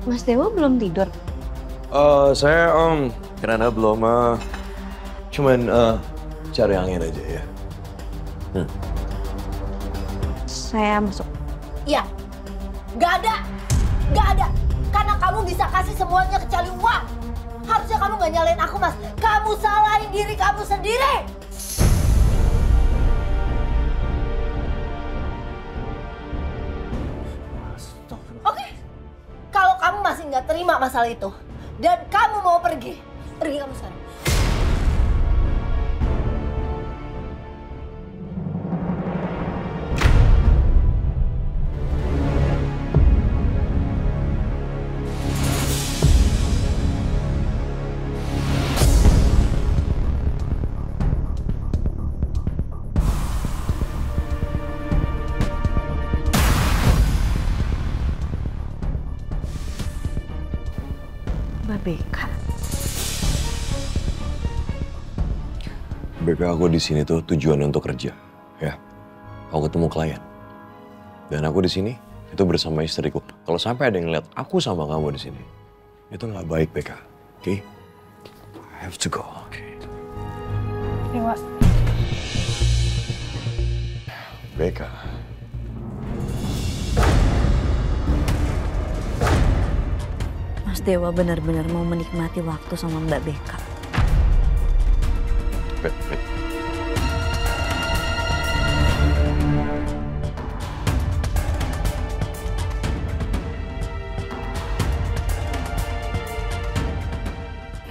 Mas Dewa belum tidur? Saya karena belum cuman cari angin aja ya. Saya masuk. Iya, nggak ada. Karena kamu bisa kasih semuanya kecuali uang. Harusnya kamu nggak nyalain aku, Mas. Kamu salahin diri kamu sendiri. Oke, kalau kamu masih nggak terima masalah itu dan kamu mau pergi kamu sekarang. Mbak Beka. BK aku di sini tuh tujuannya untuk kerja, ya. Aku ketemu klien. Dan aku di sini itu bersama istriku. Kalau sampai ada yang lihat aku sama kamu di sini, itu nggak baik, BK. Oke? I have to go. Oke. Dewa. BK. Mas Dewa benar-benar mau menikmati waktu sama Mbak Beka. Bet.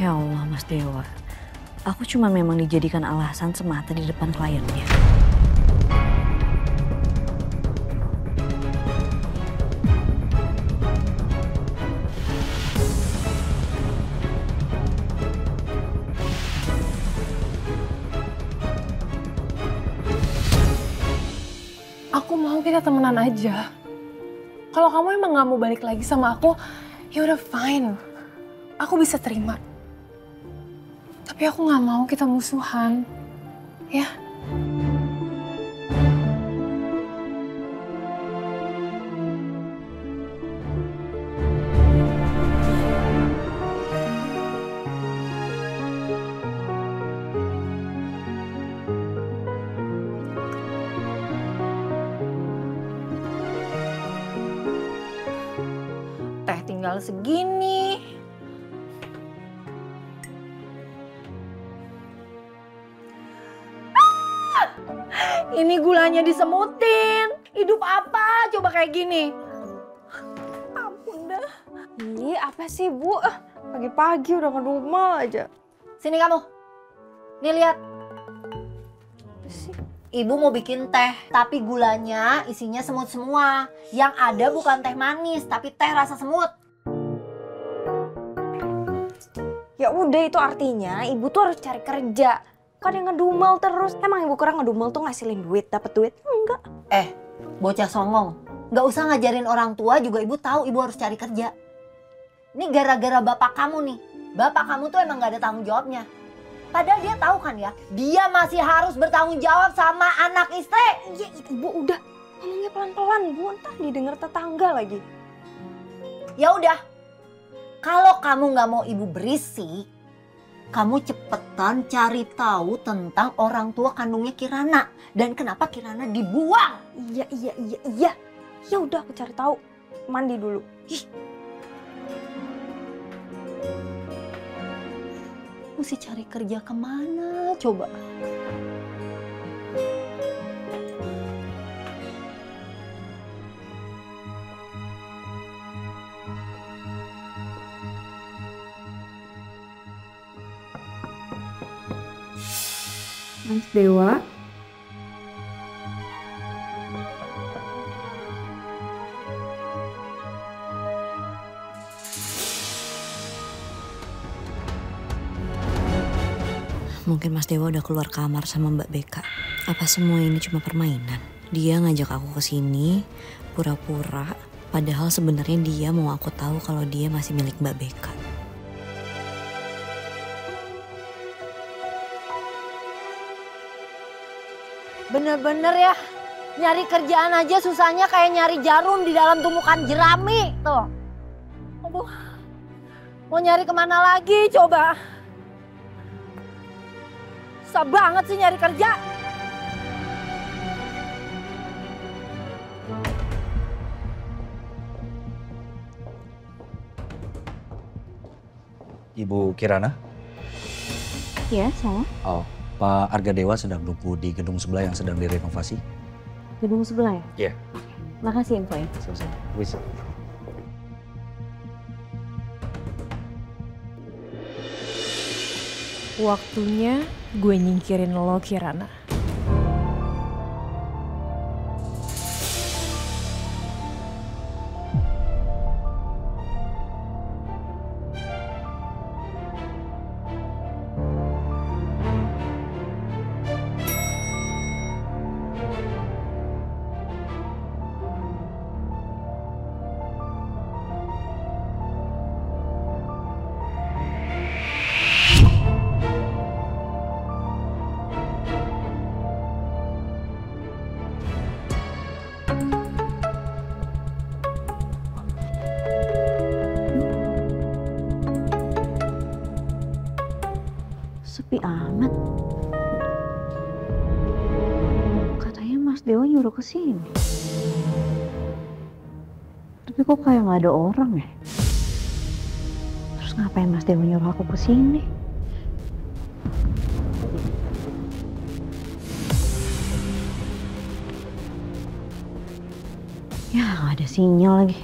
Ya Allah, Mas Dewa. Aku cuma memang dijadikan alasan semata di depan kliennya. Aku mau kita temenan aja. Kalau kamu emang gak mau balik lagi sama aku, ya udah fine. Aku bisa terima. Tapi aku gak mau kita musuhan. Ya. Teh tinggal segini. Ini gulanya disemutin. Hidup apa coba kayak gini? Ampun dah. Ih, apa sih, Bu? Pagi-pagi udah ngedumel aja. Sini kamu. Nih lihat. Ibu mau bikin teh, tapi gulanya isinya semut semua. Yang ada bukan teh manis, tapi teh rasa semut. Ya udah, itu artinya ibu tuh harus cari kerja. Kan yang ngedumel terus. Emang ibu kira ngedumel tuh ngasilin duit, dapet duit? Enggak. Bocah songong. Nggak usah ngajarin orang tua juga ibu tahu ibu harus cari kerja. Ini gara-gara bapak kamu nih. Bapak kamu tuh emang nggak ada tanggung jawabnya. Padahal dia tahu kan ya, dia masih harus bertanggung jawab sama anak istri. Ya ibu udah ngomongnya pelan-pelan, Bu. Ntar didengar tetangga lagi. Ya udah, kalau kamu nggak mau ibu berisik, kamu cepetan cari tahu tentang orang tua kandungnya Kirana dan kenapa Kirana dibuang. Iya. Ya udah, aku cari tahu. Mandi dulu. Ih. Mesti cari kerja kemana coba? Mas Dewa. Mungkin Mas Dewa udah keluar kamar sama Mbak Beka. Apa semua ini cuma permainan? Dia ngajak aku ke sini pura-pura, padahal sebenarnya dia mau aku tahu kalau dia masih milik Mbak Beka. Bener-bener ya, nyari kerjaan aja susahnya kayak nyari jarum di dalam tumpukan jerami tuh. aduh. Mau nyari kemana lagi coba? Susah banget sih nyari kerja. Ibu Kirana? Ya, sama. Oh, Pak Arga Dewa sedang nunggu di gedung sebelah yang sedang direnovasi. Gedung sebelah ya? Iya. Makasih info ya. Sama-sama. Wis. Waktunya gue nyingkirin lo, Kirana. Sepi amat. Katanya Mas Dewa nyuruh ke sini. Tapi kok kayak nggak ada orang ya? Terus ngapain Mas Dewa nyuruh aku ke sini? Ya nggak ada sinyal lagi.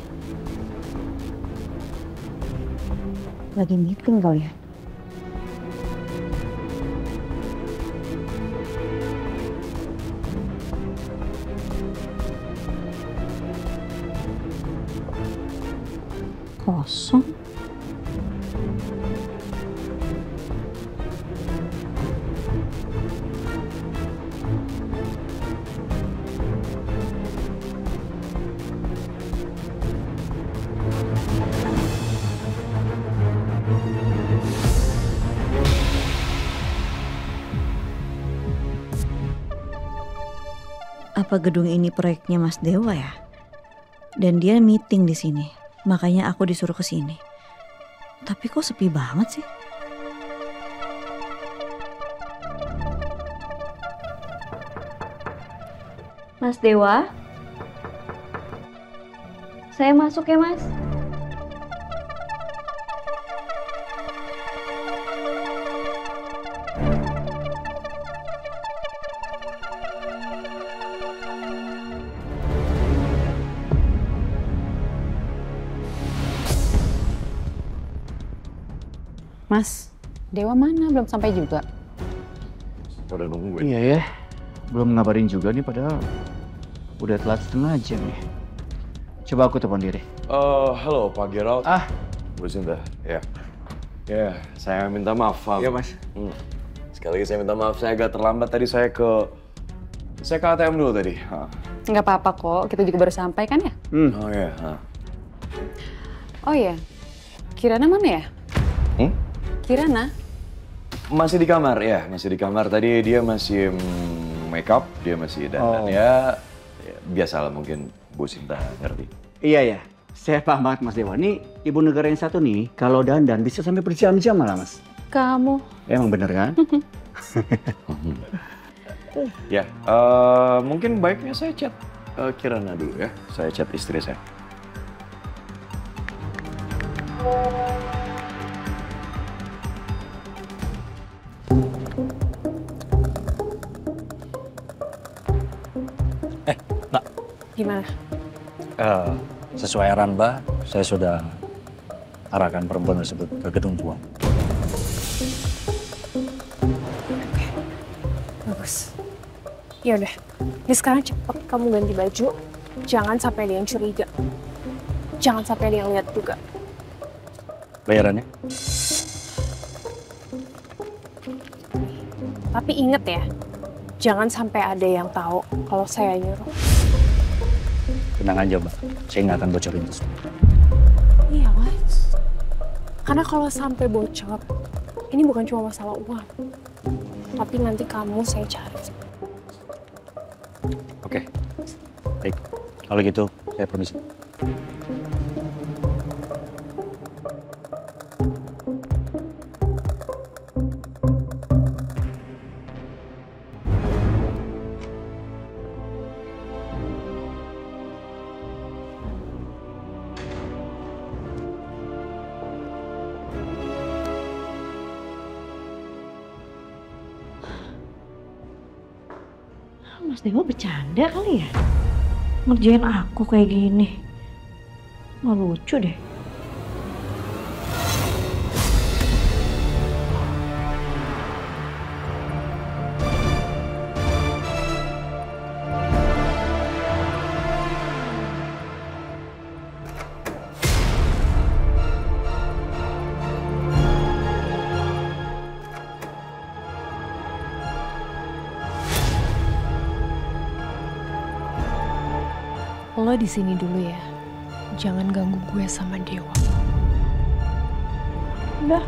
Lagi meeting kali ya? Kosong. Apa gedung ini proyeknya Mas Dewa ya? Dan dia meeting di sini. Makanya aku disuruh ke sini. Tapi kok sepi banget sih? Mas Dewa? Saya masuk ya, Mas? Mas, Dewa mana? Belum sampai juga. Udah nungguin. Iya ya, belum ngabarin juga nih padahal udah telat setengah jam nih. Coba aku telepon diri. Halo Pak Gerald. Bu Sinta. Ya. Ya, saya minta maaf. Iya Mas. Sekali lagi saya minta maaf, saya agak terlambat tadi. Saya ke ATM dulu tadi. Nggak apa-apa kok, kita juga baru sampai kan ya? Oh ya. Oh iya, Kirana mana ya? Kirana? Masih di kamar ya, masih di kamar. Tadi dia masih make up, dia masih dandan ya biasalah mungkin Bu Sinta ngerti. Iya ya, saya paham banget Mas Dewa. Nih ibu negara yang satu nih, kalau dandan bisa sampai berjam-jam malah Mas. Kamu? Emang bener kan? Ya, mungkin baiknya saya chat Kirana dulu ya. Saya chat istri saya. Mbak. Gimana? Sesuai arahan Mbak, saya sudah arahkan perempuan tersebut ke gedung tua. Bagus. Ya udah. Ini sekarang cepet kamu ganti baju. Jangan sampai ada yang curiga. Jangan sampai ada yang lihat juga. Bayarannya? Tapi inget ya, jangan sampai ada yang tahu kalau saya nyuruh. Tenang aja Mbak, saya nggak akan bocorin itu semua. Iya Mas. Karena kalau sampai bocor, ini bukan cuma masalah uang. Tapi nanti kamu saya cari. Oke, baik. Kalau gitu, saya permisi. Mas Dewa bercanda kali ya? Ngerjain aku kayak gini. Nggak lucu deh. Lo di sini dulu ya. Jangan ganggu gue sama Dewa. Udah.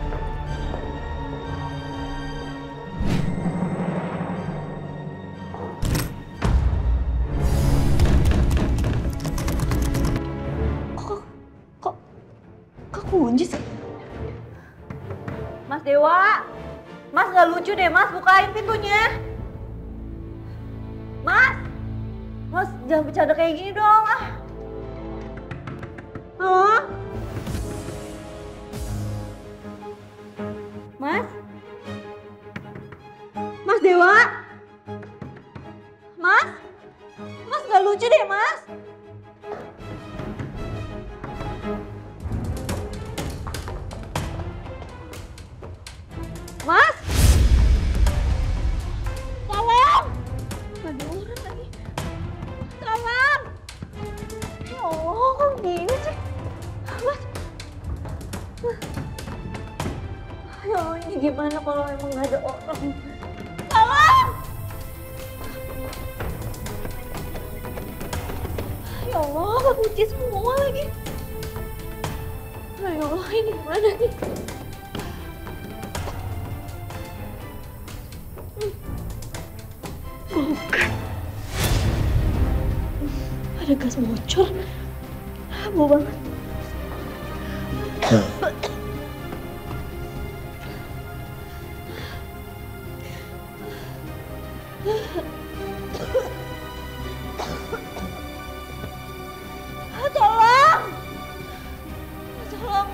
Kok kunci sih? Mas Dewa, Mas nggak lucu deh Mas, bukain pintunya. Mas jangan bercanda kayak gini dong. Halo? Mas? Mas Dewa? Mas? Mas nggak lucu deh Mas. Mas? Tolong! Gak ada orang lagi. Tolong! Ya Allah, kok gini sih? Mas? Ya Allah, ini gimana kalau emang gak ada orang? Tolong! Ya Allah, kekunci semua lagi. Ya Allah, ini gimana nih? Bukan. Ada gas bocor. Bau banget. Tolong! Tolong!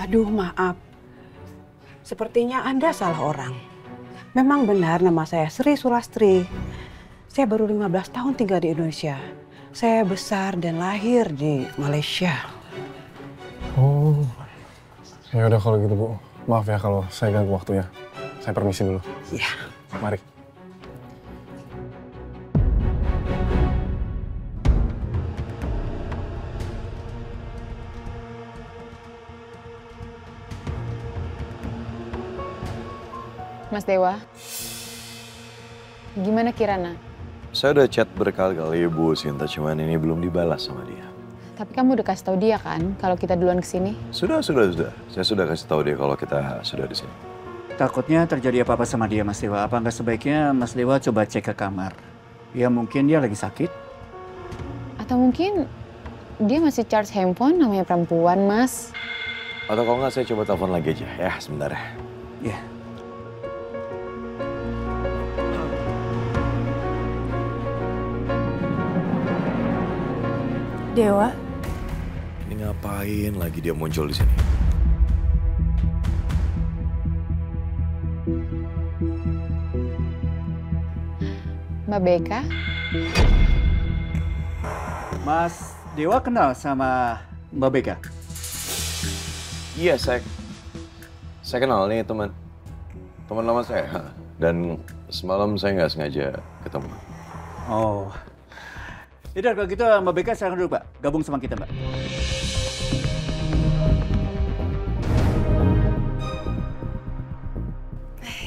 Aduh, maaf. Sepertinya Anda salah orang. Memang benar nama saya Sri Sulastri. Saya baru 15 tahun tinggal di Indonesia. Saya besar dan lahir di Malaysia. Oh, ya udah kalau gitu Bu. Maaf ya kalau saya ganggu waktunya. Saya permisi dulu. Iya. Mari. Mas Dewa, gimana Kirana? Saya udah chat berkali-kali Bu Sinta, cuman ini belum dibalas sama dia. Tapi kamu udah kasih tahu dia kan kalau kita duluan kesini? Sudah. Saya sudah kasih tahu dia kalau kita sudah di sini. Takutnya terjadi apa-apa sama dia, Mas Dewa. Apa nggak sebaiknya Mas Dewa coba cek ke kamar? Ya mungkin dia lagi sakit. Atau mungkin dia masih charge handphone, namanya perempuan, Mas. Atau kalau nggak saya coba telepon lagi aja ya, sebentar ya. Iya. Dewa, Ini ngapain lagi dia muncul di sini? Mbak Beka? Mas Dewa kenal sama Mbak Beka? Iya, saya kenal nih teman lama saya. Dan semalam saya nggak sengaja ketemu. Oh. Yaudah kalau gitu Mbak Beka sekarang dulu Pak. Gabung sama kita Mbak.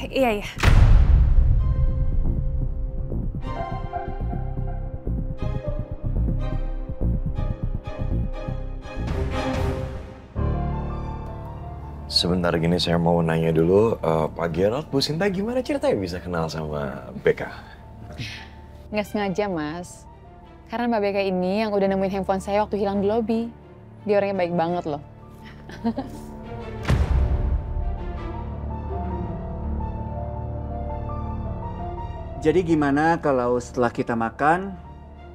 Iya. sebentar gini saya mau nanya dulu, Pak Gerald, Bu Sinta gimana ceritanya bisa kenal sama Beka? Nggak sengaja, Mas. Karena Mbak Beka ini yang udah nemuin handphone saya waktu hilang di lobi. Dia orangnya baik banget loh. Jadi gimana kalau setelah kita makan,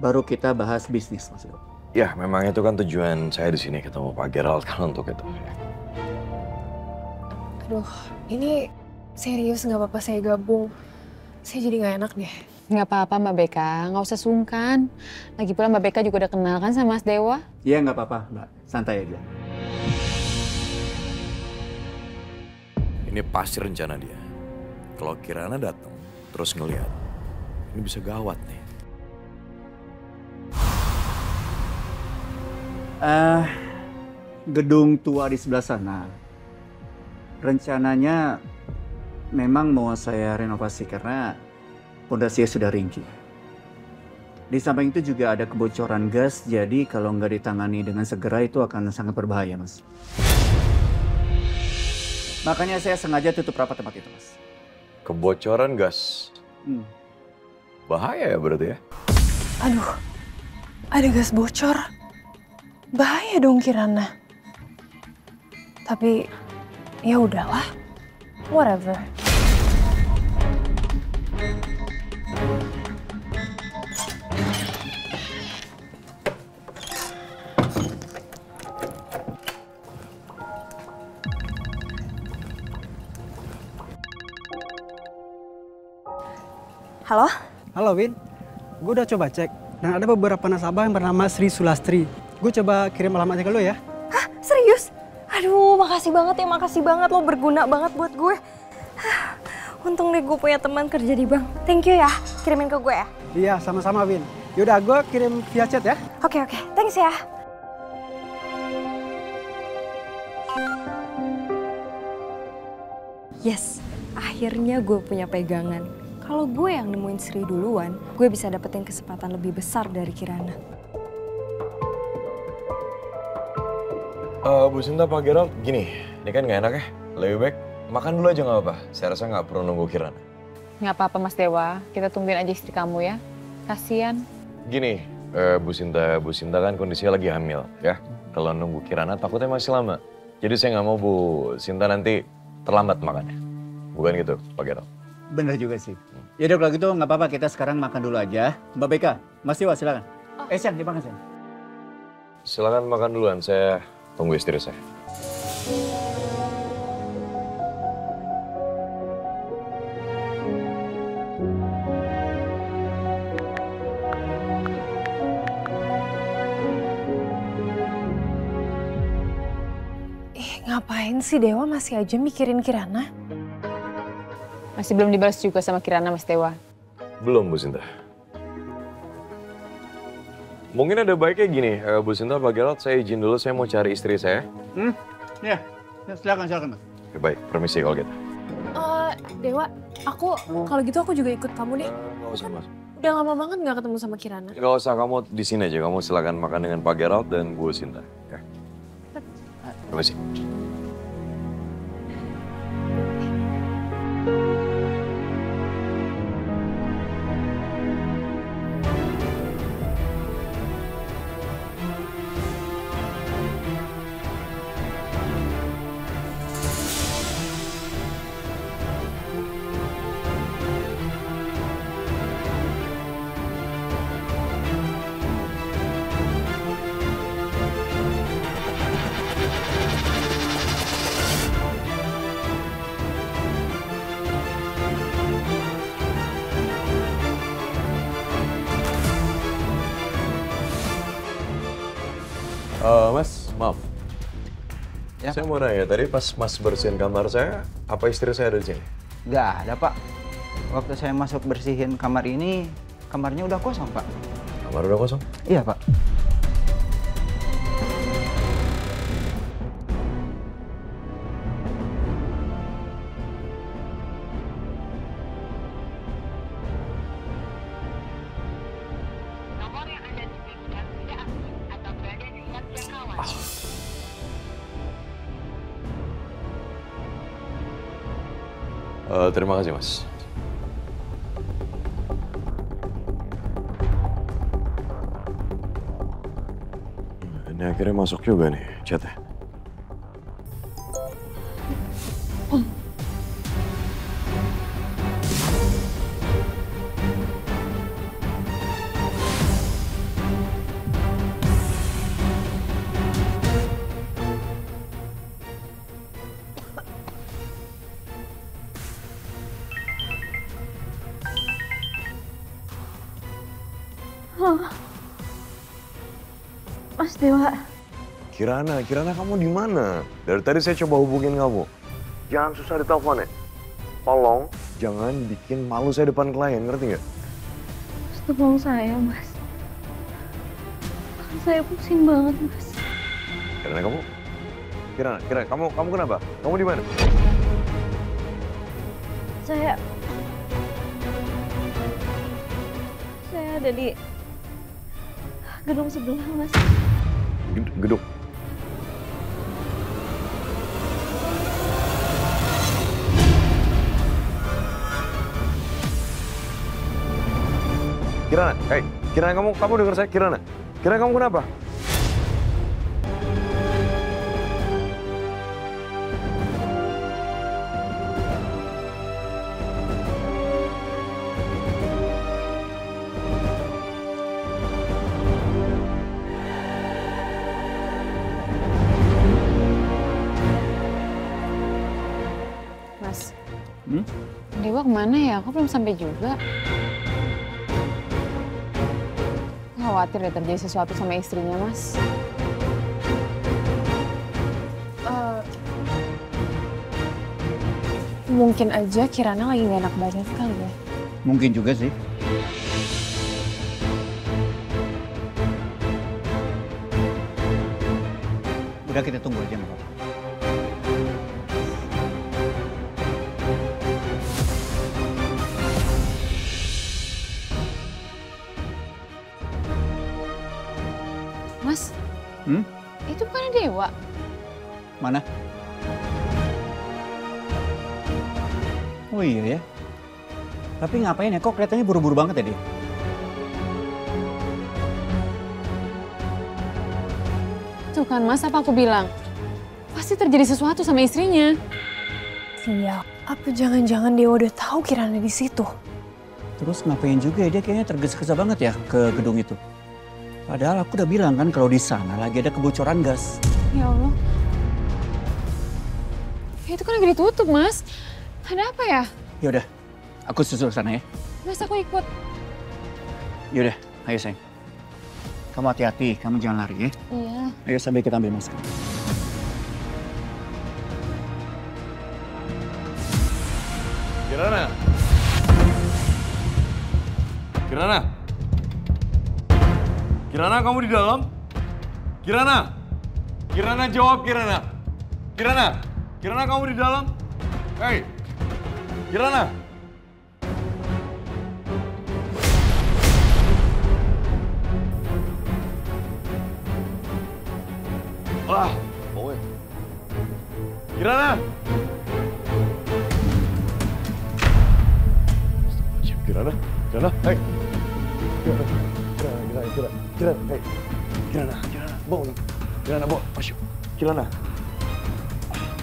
baru kita bahas bisnis, Mas Eko? Ya, memang itu kan tujuan saya di sini ketemu Pak Gerald kan untuk itu. Aduh, ini serius nggak apa-apa saya gabung. Saya jadi nggak enak deh. Nggak apa-apa Mbak Beka, nggak usah sungkan. Lagi pula Mbak Beka juga udah kenal kan sama Mas Dewa? Iya nggak apa-apa, Mbak. Santai aja. Ini pasti rencana dia. Kalau Kirana datang, terus ngeliat, ini bisa gawat nih. Gedung tua di sebelah sana. Rencananya memang mau saya renovasi karena pondasinya sudah ringkih. Di samping itu juga ada kebocoran gas, jadi kalau nggak ditangani dengan segera itu akan sangat berbahaya, Mas. Makanya saya sengaja tutup rapat tempat itu, Mas. Kebocoran gas. Bahaya ya berarti ya? Aduh, ada gas bocor. Bahaya dong Kirana. Tapi ya udahlah, whatever. Halo? Halo Win, gue udah coba cek dan ada beberapa nasabah yang bernama Sri Sulastri. Gue coba kirim alamatnya ke lo ya. Hah? Serius? Aduh, makasih banget lo berguna banget buat gue. Untung deh gue punya teman kerja di bank. Thank you ya, kirimin ke gue ya. Iya, sama-sama Win. Yaudah, gue kirim via chat ya. Oke, thanks ya. Yes, akhirnya gue punya pegangan. Kalau gue yang nemuin Sri duluan, gue bisa dapetin kesempatan lebih besar dari Kirana. Bu Sinta, Pak Gerald, gini, ini kan nggak enak ya. Lebih baik makan dulu aja nggak apa-apa. Saya rasa nggak perlu nunggu Kirana. Nggak apa-apa Mas Dewa, kita tungguin aja istri kamu ya. Kasian. Gini, Bu Sinta kan kondisinya lagi hamil ya. Kalau nunggu Kirana takutnya masih lama. Jadi saya nggak mau Bu Sinta nanti terlambat makannya. Bukan gitu, Pak Gerald? Bener juga sih. Yaudah kalau gitu nggak apa-apa, kita sekarang makan dulu aja. Mbak Beka, Mas Dewa silakan. Sian, dimakan Sian. Silakan makan duluan, saya tunggu istri saya. Ngapain sih Dewa masih aja mikirin Kirana? Masih belum dibalas juga sama Kirana Mas Dewa. Belum, Bu Sinta. Mungkin ada baiknya gini, Bu Sinta, Pak Gerald, saya izin dulu, saya mau cari istri saya. Ya, silakan Mas. Oke, baik, permisi kalau gitu. Dewa, kalau gitu aku juga ikut kamu deh. Nggak usah, Mas. Udah lama banget nggak ketemu sama Kirana. Nggak usah, kamu di sini aja. Kamu silakan makan dengan Pak Gerald dan Bu Sinta. Ya. Permisi. Mas, maaf. Ya, saya mau nanya, tadi pas Mas bersihin kamar saya, apa istri saya ada di sini? Nggak ada, Pak. Waktu saya masuk bersihin kamar ini, kamarnya udah kosong, Pak. Kamar udah kosong? Iya, Pak. Terima kasih, Mas. Ini akhirnya masuk juga nih chatnya. Mas Dewa. Kirana kamu di mana? Dari tadi saya coba hubungin kamu. Jangan susah ditelepon ya. Tolong jangan bikin malu saya depan klien, ngerti nggak? Mas, tolong saya, Mas. Saya pusing banget, Mas. Kirana, kamu kenapa? Kamu di mana? Saya ada di gedung sebelah, Mas. Gedung. Kirana, kamu dengar saya, Kirana kamu kenapa? Mas, Dewa kemana ya? Aku belum sampai juga. Khawatir deh terjadi sesuatu sama istrinya, Mas. Mungkin aja Kirana lagi gak enak badan kali ya. Mungkin juga sih. Udah kita tunggu aja nggak apa-apa. Mas, itu bukan Dewa. Mana? Oh iya ya. Tapi ngapain ya? Kok kelihatannya buru-buru banget ya dia? Tuh kan Mas, apa aku bilang? Pasti terjadi sesuatu sama istrinya. Sial. Apa jangan-jangan Dewa udah tahu Kirana di situ? Terus ngapain juga ya? Dia kayaknya tergesa-gesa banget ya ke gedung itu. Padahal aku udah bilang kan kalau di sana lagi ada kebocoran gas. Ya Allah. Ya, itu kan lagi ditutup, Mas. Ada apa ya? Yaudah, aku susul ke sana ya. Mas, aku ikut. Yaudah, ayo sayang. Kamu hati-hati, kamu jangan lari ya. Iya. Ayo sambil kita ambil masker. Kirana, kamu di dalam? Kirana jawab, Kirana, kamu di dalam? Hei, Kirana. Pokoknya. Kirana. Kirana, hei. Kirana, bangun. Kirana, bangun. Masuk. Kirana, hei.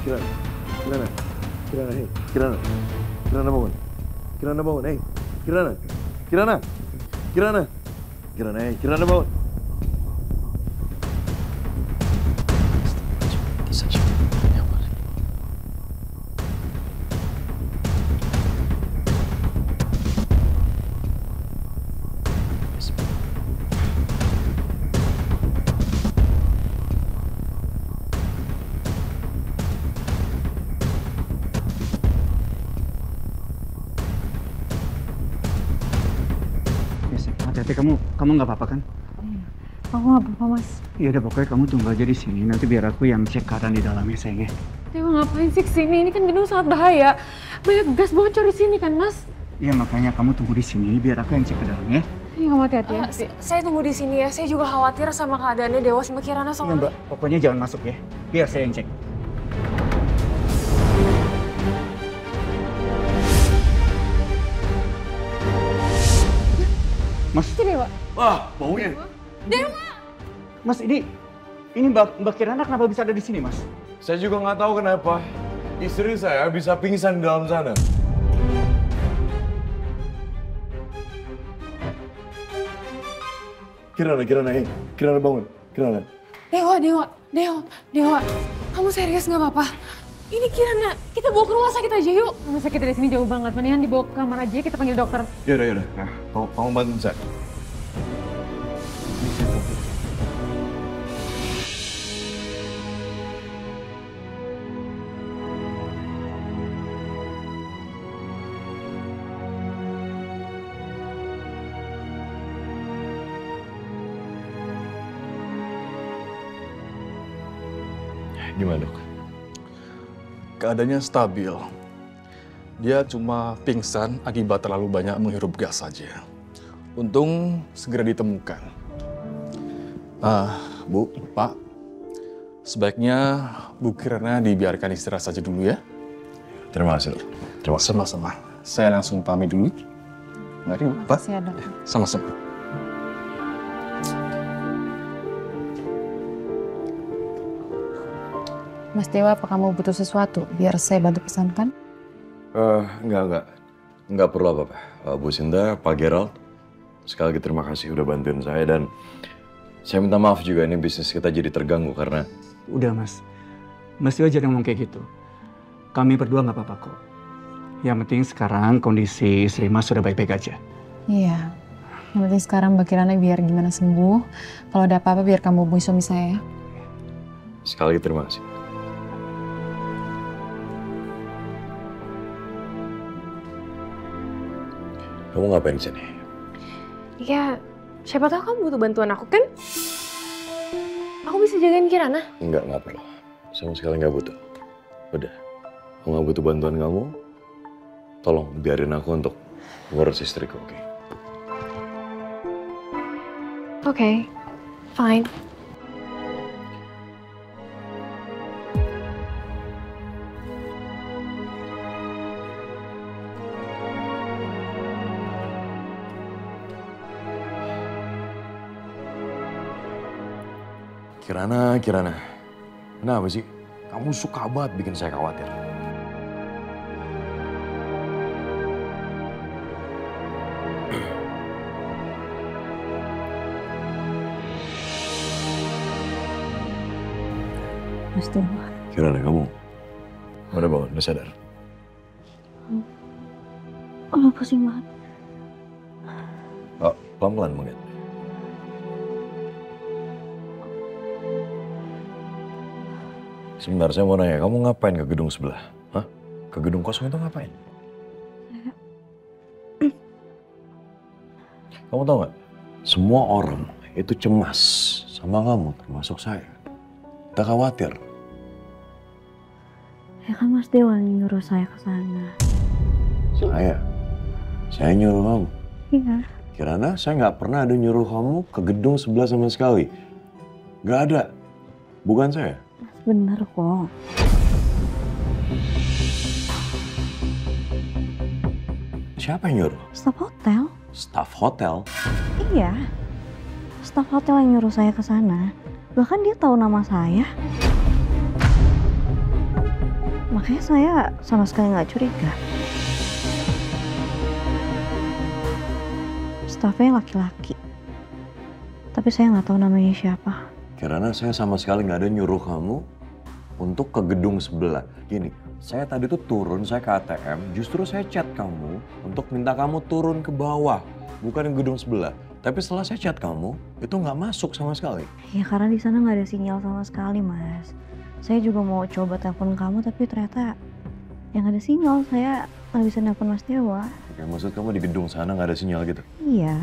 Kirana, bangun. Hei. Kirana, bangun. Hati-hati, kamu nggak apa-apa kan? Aku nggak apa-apa, Mas. Iya udah, pokoknya kamu tunggu aja di sini. Nanti biar aku yang cek keadaan di dalamnya, sayang ya. Dewa ngapain sih kesini? Ini kan gedung sangat bahaya. Banyak gas bocor di sini kan, Mas? Iya, makanya kamu tunggu di sini biar aku yang cek ke dalamnya. Iya, kamu hati-hati ya. Saya tunggu di sini ya. Saya juga khawatir sama keadaannya Dewa sama Kirana soalnya. Iya, Mbak. Pokoknya jangan masuk ya. Biar saya yang cek. Mas. Itu Dewa. Wah, baunya. Dewa! Mas, ini Mbak Kirana kenapa bisa ada di sini, Mas? Saya juga nggak tahu kenapa istri saya bisa pingsan di dalam sana. Kirana bangun, Kirana. Dewa. Kamu serius nggak apa-apa? Ini Kirana, kita bawa ke rumah sakit aja yuk. Rumah sakit dari sini jauh banget, mendingan dibawa ke kamar aja, kita panggil dokter. Yaudah. Nah, kamu bantu saya. Gimana, Dok? Keadaannya stabil. Dia cuma pingsan akibat terlalu banyak menghirup gas saja. Untung segera ditemukan. Bu, Pak, sebaiknya Bu Kirana dibiarkan istirahat saja dulu ya. Terima kasih, Dok. Terima kasih. Sama-sama. Saya langsung pamit dulu. Mari, Pak. Siap, Dok. Sama-sama. Mas Dewa, apa kamu butuh sesuatu? Biar saya bantu pesankan. Enggak perlu apa-apa. Bu Sinta, Pak Gerald, sekali lagi terima kasih udah bantuin saya dan saya minta maaf juga ini bisnis kita jadi terganggu karena... Udah, Mas. Mas Dewa jangan ngomong kayak gitu. Kami berdua nggak apa-apa kok. Yang penting sekarang kondisi istri Mas sudah baik-baik aja. Iya. Yang penting sekarang Mbak Kirana biar gimana sembuh. Kalau ada apa-apa biar kamu hubungi suami saya ya. Sekali lagi terima kasih. Kamu ngapain di sini? Ya, siapa tahu kamu butuh bantuan aku kan? Aku bisa jagain Kirana. Enggak perlu. Sama sekali nggak butuh. Udah, aku nggak butuh bantuan kamu. Tolong biarin aku untuk ngurus istriku, oke? Oke, fine. Kirana. Kenapa sih? Kamu suka banget bikin saya khawatir. Mas Dewa. Kirana, kamu udah bangun, udah sadar? Pusing banget. Oh, pelan-pelan mungkin. Sebentar, saya mau nanya, kamu ngapain ke gedung sebelah? Hah? Ke gedung kosong itu ngapain? Kamu tahu nggak? Semua orang itu cemas sama kamu, termasuk saya. Kita khawatir. Ya kan Mas Dewa yang nyuruh saya ke sana. Saya nyuruh kamu. Iya. Kirana, saya nggak pernah ada nyuruh kamu ke gedung sebelah sama sekali. Nggak ada. Bukan saya. Bener kok. Siapa yang nyuruh? Staf hotel. Staf hotel? Iya. Staf hotel yang nyuruh saya ke sana. Bahkan dia tahu nama saya. Makanya saya sama sekali nggak curiga. Stafnya laki-laki. Tapi saya nggak tahu namanya siapa. Karena saya sama sekali nggak ada nyuruh kamu untuk ke gedung sebelah. Gini, saya tadi tuh turun, saya ke ATM, justru saya chat kamu untuk minta kamu turun ke bawah, bukan ke gedung sebelah. Tapi setelah saya chat kamu, itu nggak masuk sama sekali. Ya karena di sana nggak ada sinyal sama sekali, Mas. Saya juga mau coba telepon kamu, tapi ternyata yang ada sinyal, saya nggak bisa telepon Mas Dewa. Oke, maksud kamu di gedung sana nggak ada sinyal gitu? Iya.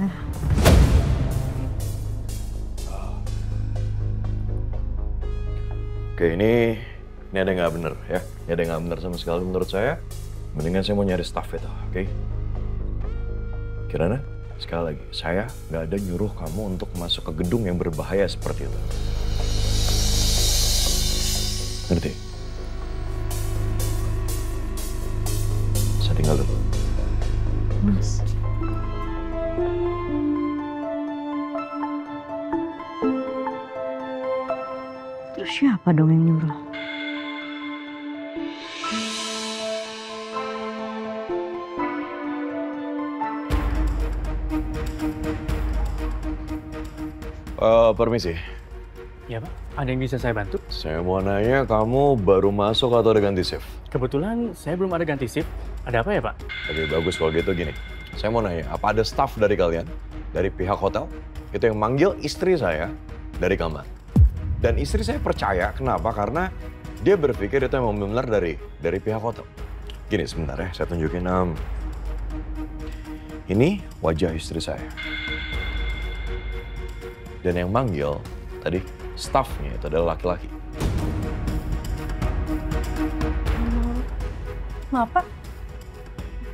Oke, ini ada yang nggak bener ya. Ini ada yang nggak bener sama sekali menurut saya. Mendingan saya mau nyari staff itu, oke? Kirana, sekali lagi, saya nggak ada nyuruh kamu untuk masuk ke gedung yang berbahaya seperti itu. Ngerti? Saya tinggal dulu. Mas. Terus siapa dong yang nyuruh? Permisi. Ya Pak, ada yang bisa saya bantu? Saya mau nanya, kamu baru masuk atau ada ganti shift? Kebetulan saya belum ada ganti shift. Ada apa ya Pak? Oke, bagus kalau gitu gini. Saya mau nanya, apa ada staff dari kalian, dari pihak hotel, itu yang manggil istri saya dari kamar? Dan istri saya percaya, kenapa? Karena dia berpikir itu emang benar dari pihak hotel. Gini, sebentar ya, saya tunjukin. Ini wajah istri saya. Dan yang manggil tadi staffnya itu adalah laki-laki. Maaf Pak,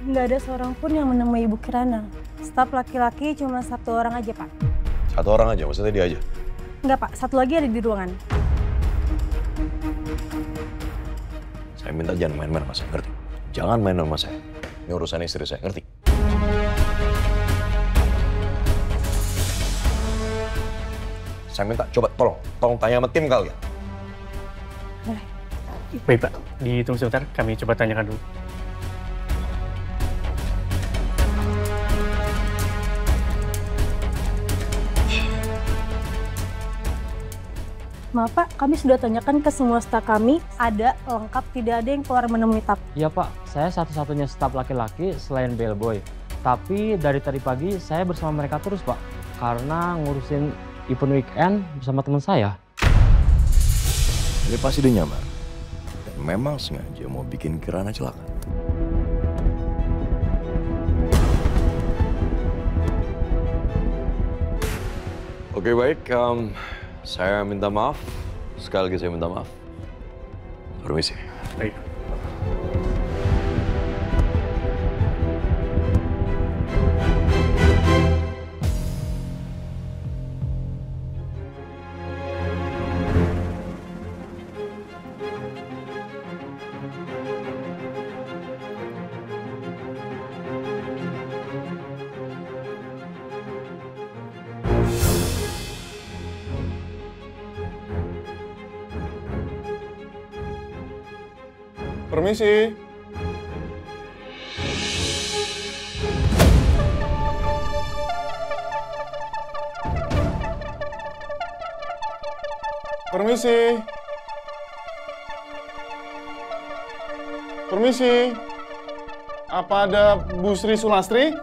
nggak ada seorang pun yang menemui Ibu Kirana. Staf laki-laki cuma 1 orang aja Pak. 1 orang aja, maksudnya dia aja? Enggak Pak, 1 lagi ada di ruangan. Saya minta jangan main-main sama saya, ngerti? Jangan main sama saya. Ini urusan istri saya, ngerti? Saya minta, coba tolong tanya sama tim kalian. Baik Pak, ditunggu sebentar, kami coba tanyakan dulu. Maaf Pak, kami sudah tanyakan ke semua staf kami, ada lengkap, tidak ada yang keluar menemui tamu. Iya Pak, saya satu-satunya staf laki-laki selain bellboy. Tapi dari tadi pagi saya bersama mereka terus Pak, karena ngurusin event weekend bersama teman saya. Ini pasti dia nyamar. Dan memang sengaja mau bikin Kirana celaka. Oke baik, saya minta maaf. Sekali lagi saya minta maaf. Permisi. Baik. Permisi. Permisi. Permisi. Apa ada Bu Sri Sulastri?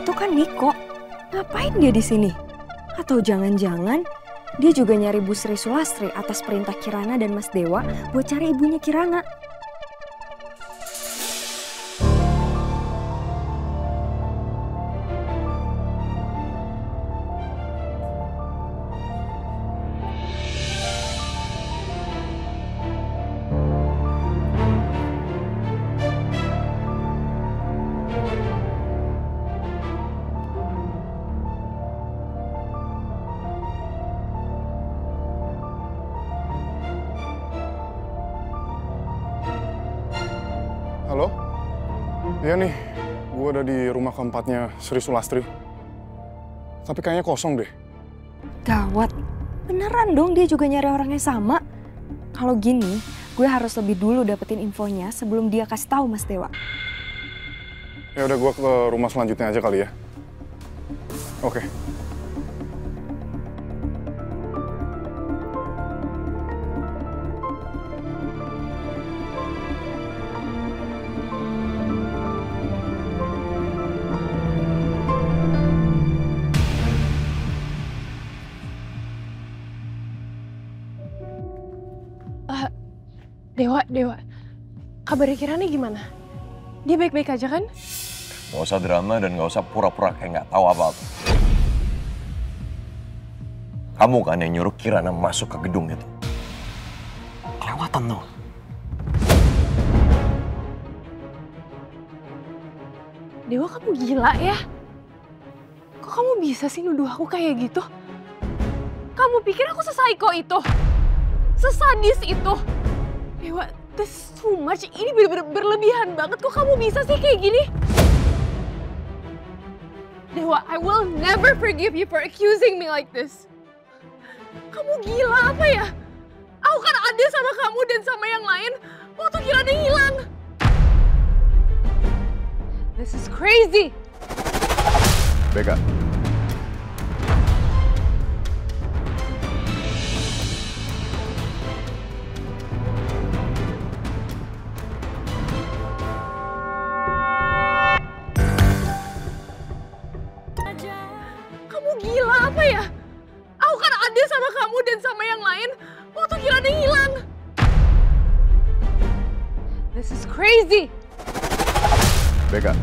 Itu kan Niko. Ngapain dia di sini? Atau jangan-jangan dia juga nyari Bu Sri Sulastri atas perintah Kirana dan Mas Dewa buat cari ibunya Kirana. Halo? Iya nih, gue ada di rumah keempatnya Sri Sulastri. Tapi kayaknya kosong deh. Gawat. Beneran dong dia juga nyari orang yang sama. Kalau gini, gue harus lebih dulu dapetin infonya sebelum dia kasih tahu Mas Dewa. Ya udah, gue ke rumah selanjutnya aja kali ya. Oke. Dewa, kabarnya Kirana gimana? Dia baik-baik aja kan? Gak usah drama dan gak usah pura-pura kayak gak tahu apa-apa. Kamu kan yang nyuruh Kirana masuk ke gedung itu. Kelewatan tuh. Dewa, kamu gila ya? Kok kamu bisa sih nuduh aku kayak gitu? Kamu pikir aku sesaiko itu? Sesadis itu? Dewa, this too much. Ini bener-bener berlebihan banget. Kok kamu bisa sih kayak gini? Dewa, I will never forgive you for accusing me like this. Kamu gila apa ya? Aku kan ada sama kamu dan sama yang lain waktu Kirana hilang. This is crazy. Beka. Kamu gila apa ya? Aku kan ada sama kamu dan sama yang lain waktu Kirana hilang. This is crazy. Beka.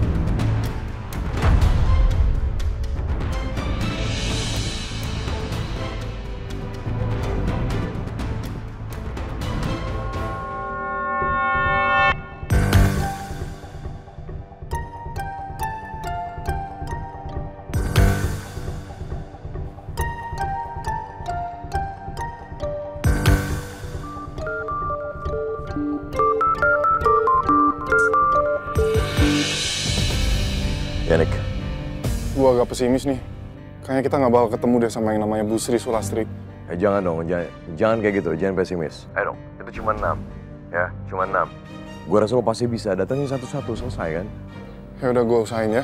Yanik. Gua agak pesimis nih. Kayaknya kita nggak bakal ketemu deh sama yang namanya Bu Sri Sulastri. Jangan dong, jangan kayak gitu, jangan pesimis. Ayo dong, itu cuma 6. Ya, cuma 6. Gua rasa lo pasti bisa datangin satu-satu, selesai kan? Ya udah, gua usahain ya.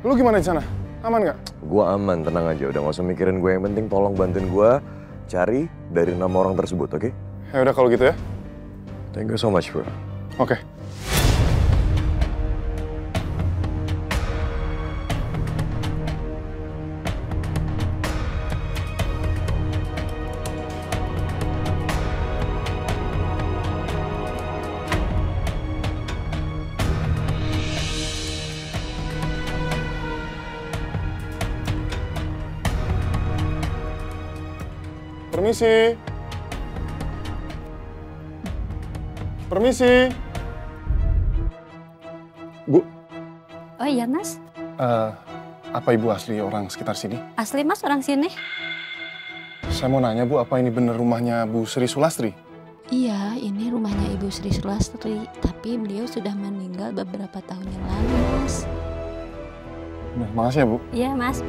Lu gimana di sana? Aman nggak? Gua aman, tenang aja. Udah nggak usah mikirin gue. Yang penting tolong bantuin gua cari dari 6 orang tersebut, oke? Ya udah kalau gitu ya. Thank you so much, bro. Oke. Permisi. Permisi. Bu. Oh iya, Mas. Apa Ibu asli orang sekitar sini? Asli, Mas, orang sini. Saya mau nanya, Bu, apa ini benar rumahnya Bu Sri Sulastri? Iya, ini rumahnya Ibu Sri Sulastri. Tapi beliau sudah meninggal beberapa tahun yang lalu, Mas. Nah, makasih ya, Bu. Iya, Mas.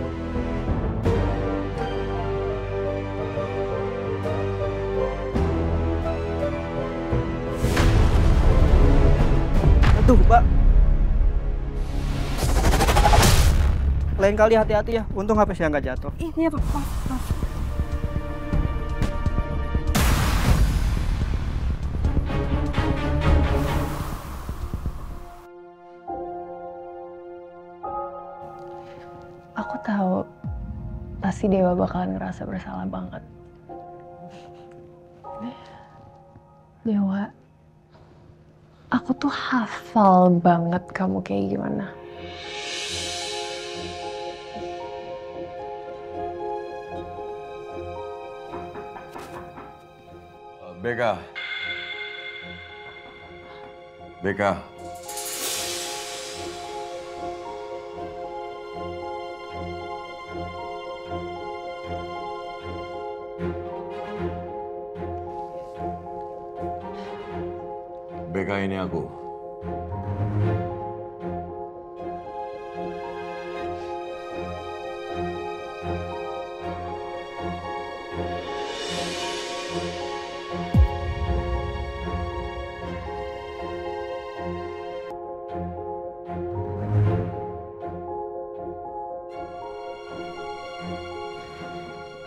Aduh, Pak. Lain kali hati-hati ya. Untung HP saya nggak jatuh. Iya, Pak. Aku tahu pasti Dewa bakalan ngerasa bersalah banget. Dewa, aku tuh hafal banget kamu kayak gimana. Beka. Beka. Beka, ini aku.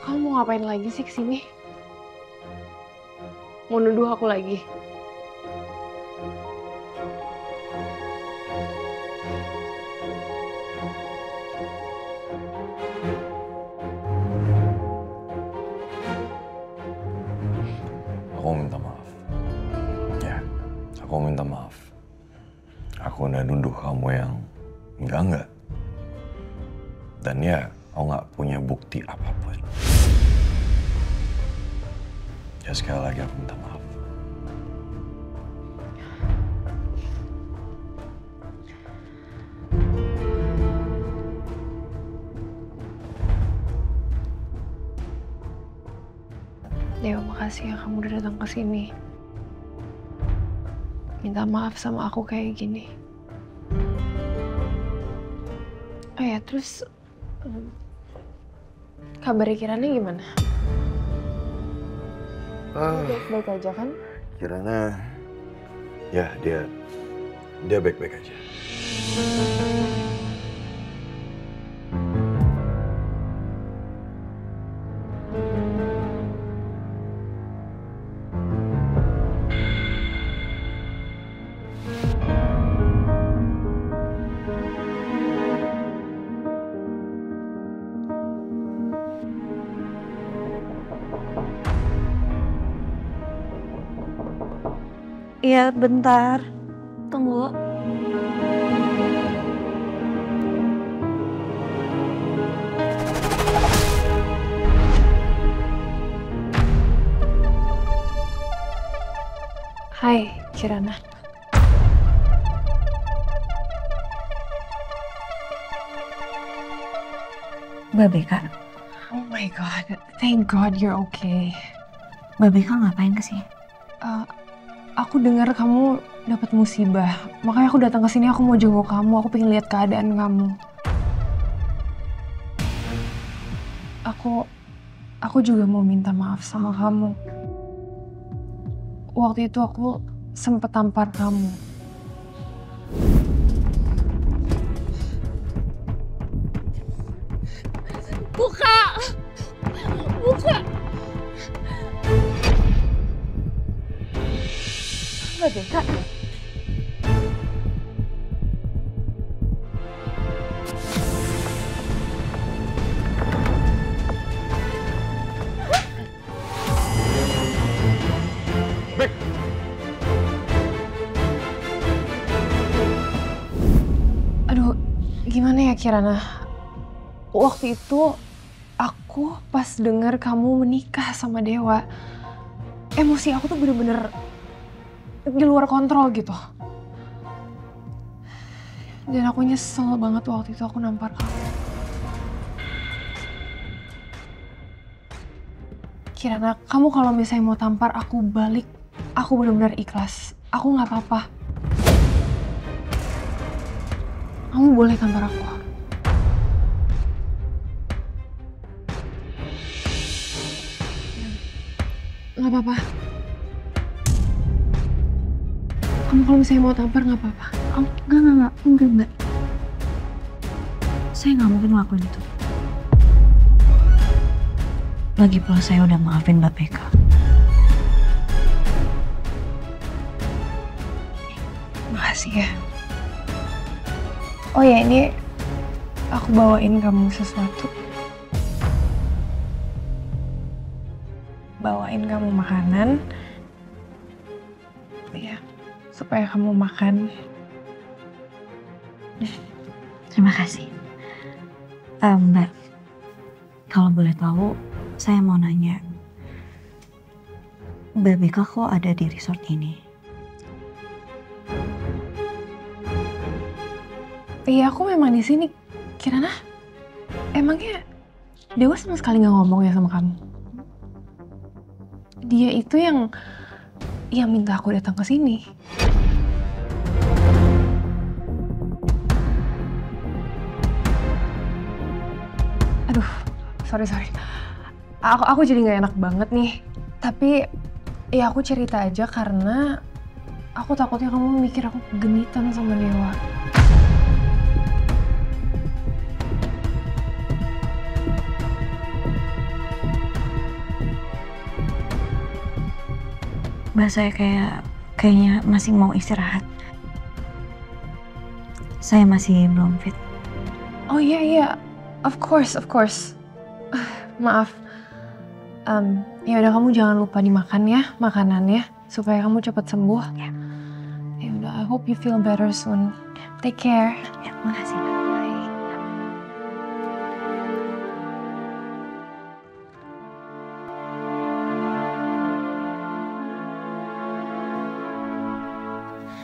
Kamu mau ngapain lagi sih kesini? Mau nuduh aku lagi? Aku minta maaf. Ya, aku minta maaf. Aku udah nuduh kamu yang enggak. Dan ya, aku nggak punya bukti apapun. Ya sekali lagi aku minta maaf. Dewa, makasih ya kamu udah datang ke sini. Minta maaf sama aku kayak gini. I ya, terus kabar Kirana gimana? Baik-baik aja kan? Kirana, ya dia baik-baik aja. Iya, bentar. Tunggu. Hai, Kirana. Mbak Beka. Oh my god, thank God you're okay. Mbak Beka ngapain kesini? Aku dengar kamu dapat musibah, makanya aku datang ke sini. Aku mau jenguk kamu, aku pengen lihat keadaan kamu. Aku juga mau minta maaf sama kamu. Waktu itu aku sempet tampar kamu. Buka! Buka! Mbak Beka. Aduh, gimana ya Kirana? Waktu itu aku pas dengar kamu menikah sama Dewa, emosi aku tuh bener-bener di luar kontrol gitu. Dan aku nyesel banget waktu itu aku nampar kamu. Kirana, kamu kalau misalnya mau tampar aku balik, aku benar-benar ikhlas. Aku nggak apa-apa. Kamu boleh tampar aku. Nggak apa-apa. Kamu kalau misalnya mau tampar nggak apa-apa. Oh, enggak, Mbak. Saya nggak mungkin ngelakuin itu. Lagi pula saya udah maafin Mbak Beka. Makasih ya. Oh ya, ini aku bawain kamu sesuatu. Bawain kamu makanan. Ya, supaya kamu makan. Terima kasih. Mbak, kalau boleh tahu, saya mau nanya. Mbak Beka kok ada di resort ini? Iya, aku memang di sini. Kirana, emangnya Dewa sama sekali nggak ngomong ya sama kamu? Dia itu yang minta aku datang ke sini. Aduh, sorry. Aku jadi nggak enak banget nih. Tapi ya aku cerita aja karena aku takutnya kamu mikir aku genitan sama Dewa. Mbak, saya kayaknya masih mau istirahat. Saya masih belum fit. Oh iya, of course. Maaf. Ya udah, kamu jangan lupa dimakan ya makanannya supaya kamu cepat sembuh. Ya udah, I hope you feel better soon. Take care. Ya, makasih.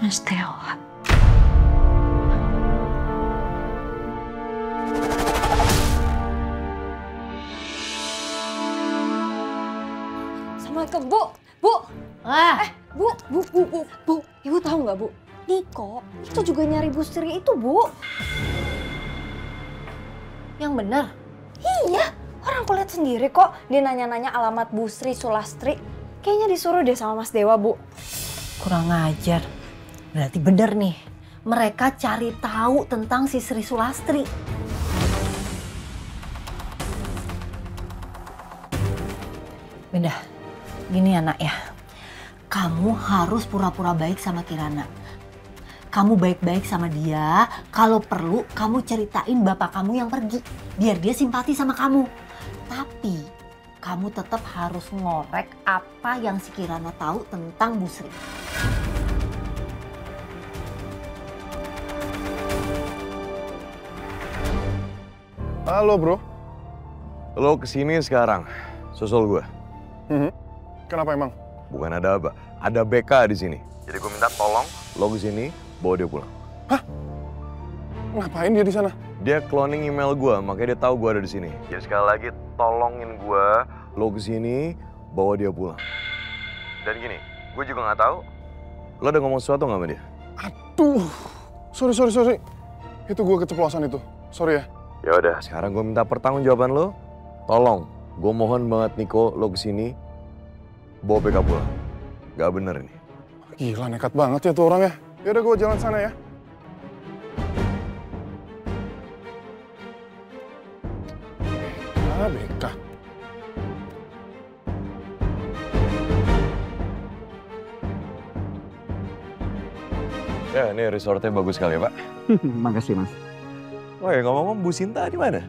Mas Dewa. Assalamualaikum, Bu. Bu. Ibu tahu nggak, Bu? Niko itu juga nyari Bu Sri itu, Bu. Yang benar? Iya, orang aku lihat sendiri kok. Dia nanya-nanya alamat Bu Sri Sulastri. Kayaknya disuruh deh sama Mas Dewa, Bu. Kurang ajar. Berarti bener nih. Mereka cari tahu tentang si Sri Sulastri. Benda, gini anak ya. Kamu harus pura-pura baik sama Kirana. Kamu baik-baik sama dia, kalau perlu kamu ceritain bapak kamu yang pergi. Biar dia simpati sama kamu. Tapi kamu tetap harus ngorek apa yang si Kirana tahu tentang Bu Sri. Halo bro. Lo kesini sekarang, susul gue. Kenapa emang? Bukan ada apa, ada BK di sini. Jadi gue minta tolong lo kesini, bawa dia pulang. Hah? Ngapain dia di sana? Dia cloning email gue, makanya dia tahu gue ada di sini. Jadi sekali lagi tolongin gue, lo kesini, bawa dia pulang. Dan gini, gue juga nggak tahu, lo udah ngomong sesuatu nggak sama dia? Aduh, sorry. Itu gue keceplosan itu, sorry ya. Ya udah, sekarang gue minta pertanggungjawaban lo. Tolong, gue mohon banget Niko, lo kesini, bawa BK pulang. Gak bener ini. Gila, nekat banget ya tuh orangnya. Ya udah gue jalan sana ya. BK. Ya, ini resortnya bagus sekali ya, Pak. Makasih, Mas. Oh ya, ngomong-ngomong Bu Sinta di mana?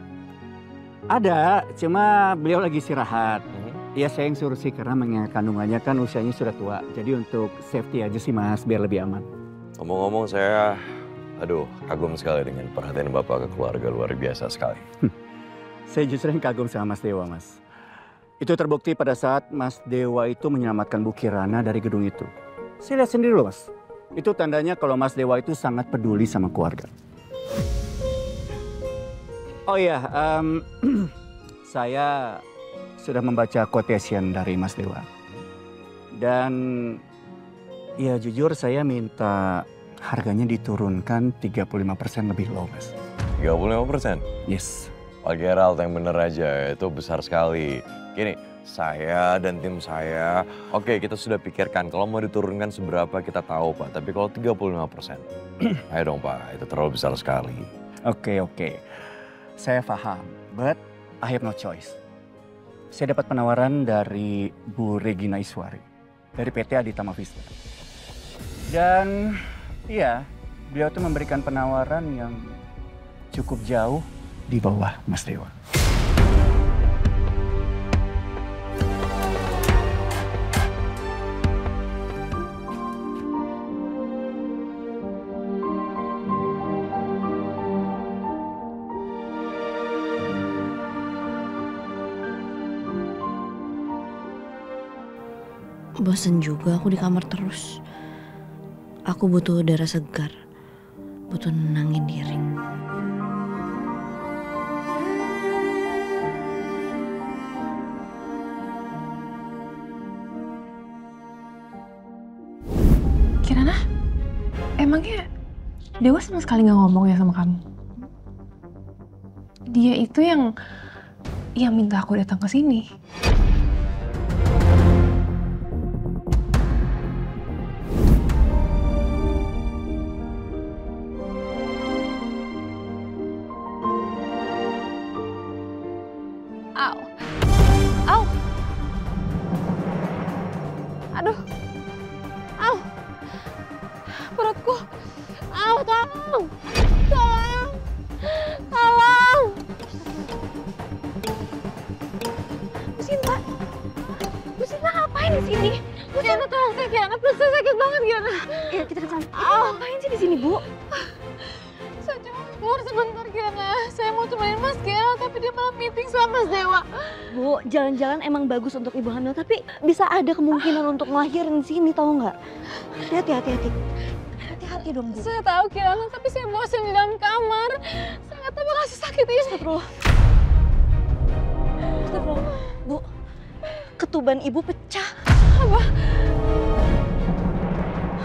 Ada, cuma beliau lagi istirahat. Ya saya yang suruh sih karena mengingat kandungannya kan usianya sudah tua. Jadi untuk safety aja sih Mas, biar lebih aman. Ngomong-ngomong saya, kagum sekali dengan perhatian Bapak ke keluarga, luar biasa sekali. Saya justru yang kagum sama Mas Dewa, Mas. Itu terbukti pada saat Mas Dewa itu menyelamatkan Bu Kirana dari gedung itu. Saya lihat sendiri loh, Mas. Itu tandanya kalau Mas Dewa itu sangat peduli sama keluarga. Oh iya, saya sudah membaca quotation dari Mas Dewa. Dan ya jujur saya minta harganya diturunkan 35% lebih low, Mas. 35%? Yes. Pak Gerald yang bener aja, itu besar sekali. Gini, saya dan tim saya, oke kita sudah pikirkan kalau mau diturunkan seberapa kita tahu Pak. Tapi kalau 35%, ayo dong Pak, itu terlalu besar sekali. Oke. Saya paham, but I have no choice. Saya dapat penawaran dari Bu Regina Iswari, dari PT Aditama Vista. Dan iya, beliau tuh memberikan penawaran yang cukup jauh di bawah Mas Dewa. Bosen juga aku di kamar terus. Aku butuh udara segar, butuh nenangin diri. Kirana, emangnya Dewa sama sekali nggak ngomong ya sama kamu? Dia itu yang minta aku datang ke sini. Aduh. Au. Perutku. Au, tolong. Tolong. Tolong. Bu Sinta. Bu Sinta ngapain di sini? Bu Sinta tolong saya Kirana, perut saya sakit banget Kirana. Ya, kita ke sana. Ngapain sih di sini, Bu? Saya cuma keluar sebentar Kirana. Saya mau temenin Mas Gerald, tapi dia malah meeting sama Mas Dewa. Bu, jalan-jalan emang bagus untuk ibu hamil, tapi bisa ada kemungkinan untuk ngelahirin di sini, tahu nggak? Hati-hati. Hati-hati dong, Bu. Saya tahu Kirana, tapi saya bosan di dalam kamar. Saya nggak tahu bakal sesakit ini. Astagfirullah. Bu, ketuban ibu pecah. Apa?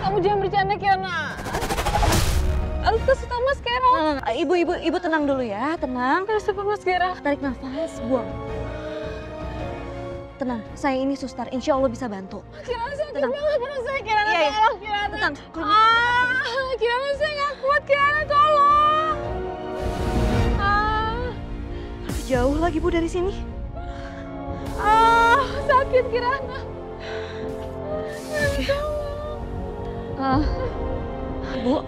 Kamu jangan bercanda Kirana. Harus kasih tau Mas Kero. Ibu tenang dulu ya, tenang. Harus telepon Mas Kero. Tarik nafas, buang. Tenang, saya ini suster, insya Allah bisa bantu. Kirana sakit banget perut saya, Kirana Iya. tolong, Kirana. Tenang. Kirana saya nggak kuat, Kirana tolong. Jauh lagi Bu dari sini. Sakit Kirana. Bu,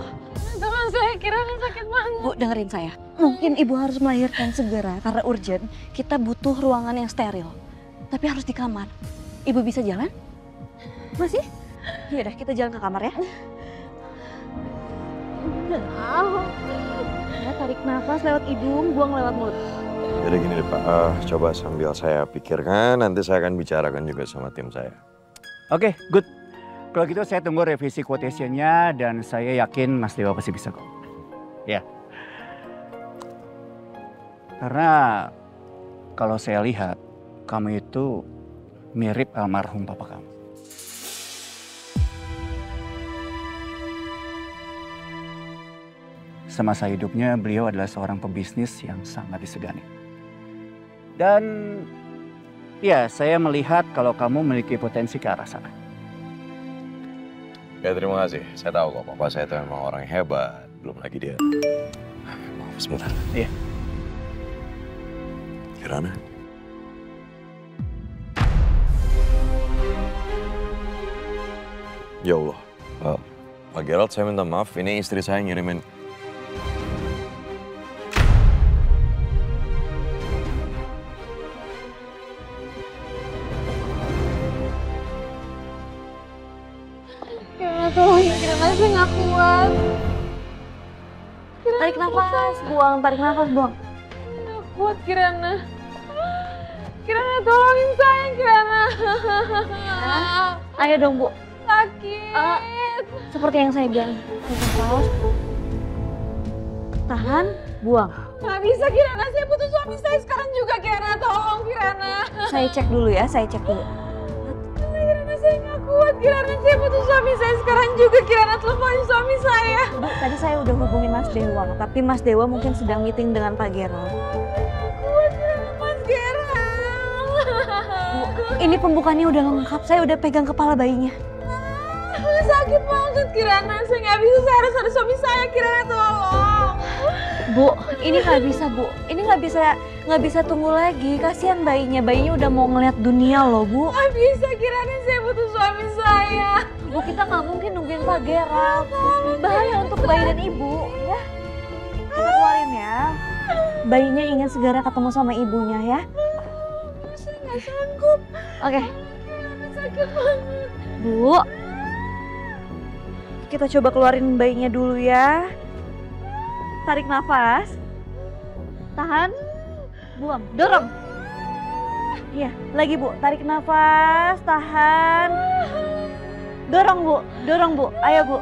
Tolong saya, Kirana sakit banget. Bu dengerin saya. Mungkin Ibu harus melahirkan segera karena urgent. Kita butuh ruangan yang steril. Tapi harus di kamar. Ibu bisa jalan? Masih? Ya udah, kita jalan ke kamar ya. Ya, tarik nafas lewat hidung, buang lewat mulut. Jadi gini deh Pak, coba sambil saya pikirkan, nanti saya akan bicarakan juga sama tim saya. Oke, good. Kalau gitu saya tunggu revisi quotation-nya dan saya yakin Mas Dewa pasti bisa kok. Ya. Karena kalau saya lihat, kamu itu mirip almarhum papa kamu. Semasa hidupnya beliau adalah seorang pebisnis yang sangat disegani. Dan ya, saya melihat kalau kamu memiliki potensi ke arah sana. Ya terima kasih, saya tahu kok papa saya itu memang orang yang hebat. Belum lagi dia. Maaf sebentar. Iya. Kirana. Ya Allah, Pak Gerald saya minta maaf, ini istri saya ngirimin. Kirana tolongin, Kirana saya nggak kuat. Tarik nafas, buang, tarik nafas, buang. Nggak kuat Kirana. Kirana tolongin saya, Kirana. Ayo dong Bu. Sakit. Seperti yang saya bilang, tarik nafas. Tahan, buang. Nggak bisa Kirana, saya butuh suami saya sekarang juga Kirana, tolong Kirana. Saya cek dulu ya, saya cek dulu. Kirana saya nggak kuat, Kirana saya butuh suami saya sekarang juga, Kirana teleponin suami saya. Bu, tadi saya udah hubungin Mas Dewa, tapi Mas Dewa mungkin sedang meeting dengan Pak Gerald. Kuat Kirana, Mas Gerald. Bu, ini pembukaannya udah lengkap, saya udah pegang kepala bayinya. Sakit banget Kirana, saya nggak bisa, saya harus ada suami saya, Kirana tolong. Bu, ini nggak bisa Bu, ini nggak bisa tunggu lagi, kasihan bayinya udah mau ngeliat dunia loh Bu. Nggak bisa Kirana, saya butuh suami saya. Bu, kita nggak mungkin nungguin Pak Gerald, bahaya untuk bayi dan ibu ya. Kita keluarin ya, bayinya ingin segera ketemu sama ibunya ya. Saya nggak sanggup. Oke. Kirana sakit banget. Bu, kita coba keluarin bayinya dulu ya. Tarik nafas. Tahan. Buang. Dorong. Iya, lagi Bu. Tarik nafas, tahan. Dorong Bu. Ayo Bu.